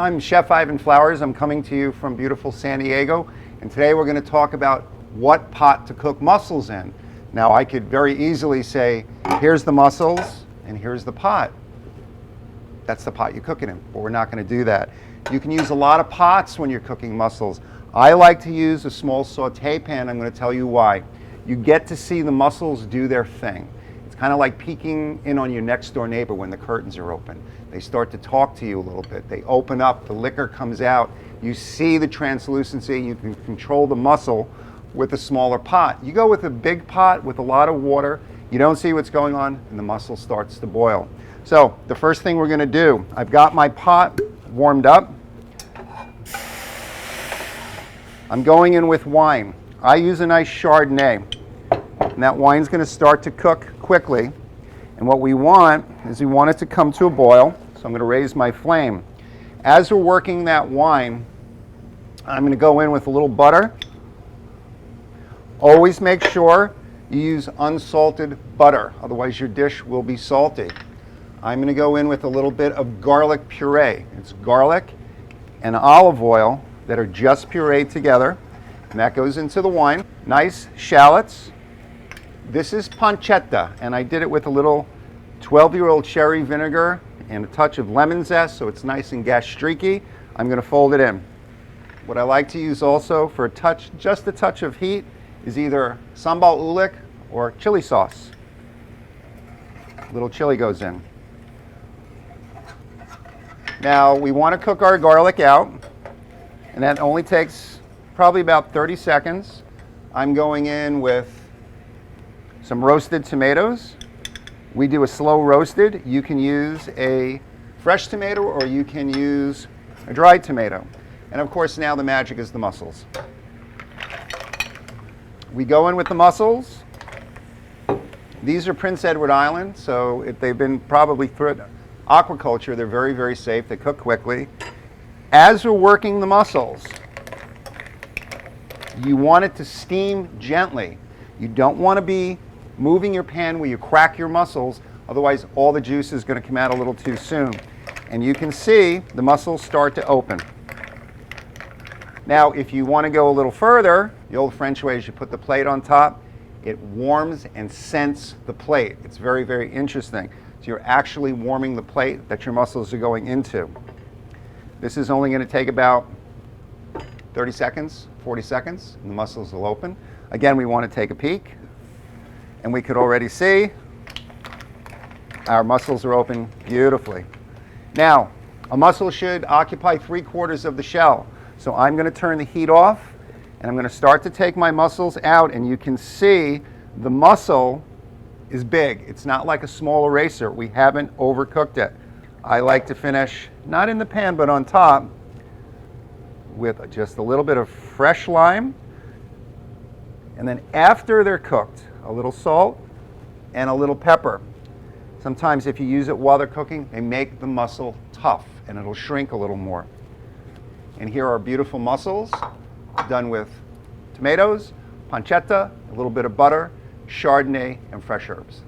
I'm Chef Ivan Flowers. I'm coming to you from beautiful San Diego, and today we're going to talk about what pot to cook mussels in. Now, I could very easily say, here's the mussels and here's the pot. That's the pot you cook it in, but we're not going to do that. You can use a lot of pots when you're cooking mussels. I like to use a small saute pan. I'm going to tell you why. You get to see the mussels do their thing. It's kind of like peeking in on your next door neighbor when the curtains are open. They start to talk to you a little bit. They open up, the liquor comes out. You see the translucency. You can control the mussel with a smaller pot. You go with a big pot with a lot of water, you don't see what's going on, and the mussel starts to boil. So the first thing we're going to do, I've got my pot warmed up. I'm going in with wine. I use a nice Chardonnay, and that wine's going to start to cook quickly. And what we want is we want it to come to a boil, so I'm going to raise my flame. As we're working that wine, I'm going to go in with a little butter. Always make sure you use unsalted butter, otherwise your dish will be salty. I'm going to go in with a little bit of garlic puree. It's garlic and olive oil that are just pureed together, and that goes into the wine. Nice shallots. This is pancetta, and I did it with a little 12-year-old cherry vinegar and a touch of lemon zest, so it's nice and gastrique. I'm going to fold it in. What I like to use also for a touch, just a touch of heat, is either sambal ulic or chili sauce. A little chili goes in. Now we want to cook our garlic out, and that only takes probably about 30 seconds. I'm going in with some roasted tomatoes. We do a slow roasted. You can use a fresh tomato or you can use a dried tomato. And of course now the magic is the mussels. We go in with the mussels. These are Prince Edward Island, so if they've been probably through aquaculture, they're very, very safe. They cook quickly. As we're working the mussels, you want it to steam gently. You don't want to be moving your pan where you crack your mussels, otherwise all the juice is going to come out a little too soon. And you can see the mussels start to open. Now, if you want to go a little further, the old French way is you put the plate on top. It warms and scents the plate. It's very, very interesting. So you're actually warming the plate that your mussels are going into. This is only going to take about 30 seconds, 40 seconds, and the mussels will open. Again, we want to take a peek, and we could already see our mussels are open beautifully. Now, a mussel should occupy 3/4 of the shell. So I'm going to turn the heat off, and I'm going to start to take my mussels out, and you can see the mussel is big. It's not like a small eraser. We haven't overcooked it. I like to finish, not in the pan, but on top, with just a little bit of fresh lime. And then after they're cooked, a little salt and a little pepper. Sometimes if you use it while they're cooking, they make the mussel tough, and it'll shrink a little more. And here are beautiful mussels done with tomatoes, pancetta, a little bit of butter, Chardonnay, and fresh herbs.